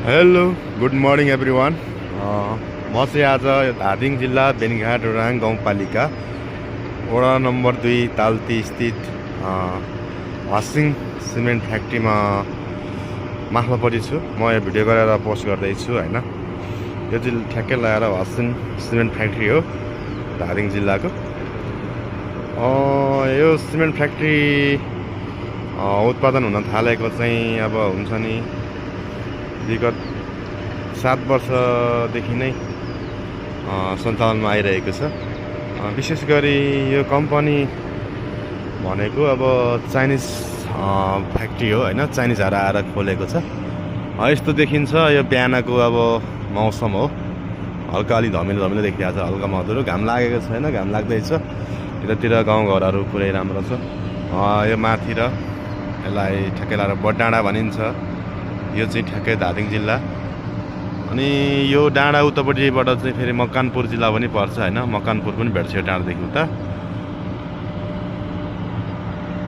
Hello good morning everyone. म चाहिँ आज यो धादिङ जिल्ला बेनीघाट रोराङ गाउँपालिका वडा नम्बर 2 ताल्ती स्थित वासिङ सिमेन्ट फ्याक्ट्रीमा माथिल्लोपट्टि छु। म यो भिडियो गरेर पोस्ट गर्दैछु होइन। यो चाहिँ ठ्याक्कै लगाएर वासिङ सिमेन्ट फ्याक्ट्री हो धादिङ जिल्लाको। यो सिमेन्ट फ्याक्ट्री उत्पादन हुन थालेको चाहिँ अब हुन्छ नि विगत 7 वर्षदेखि नै सञ्चालनमा आइरहेको छ। विशेष गरी यो कम्पनी भनेको अब चाइनिज फ्याक्ट्री हो होइन। चाइनिजहरू आएर खोलेको छ। यस्तो देखिन्छ यो बिहानको अब मौसम हो। हल्का अलि धमिलो धमिलो देखिरहेको छ, हल्का मधुरो। घाम लागेको छैन, घाम लाग्दैछ। यतातिर गाउँघरहरू पुरै राम्रो छ। यो माथि र यसलाई ठ्याक्कै लाएर बडडाँडा भनिन्छ। यो चाहिँ ठ्याक्कै धादिङ जिल्ला। अनि यो डाँडा उतापट्टिबाट चाहिँ फेरि मकवानपुर जिल्ला पनि पर्छ होइन। मकवानपुर पनि भेट्छ यो डाँडादेखि उता।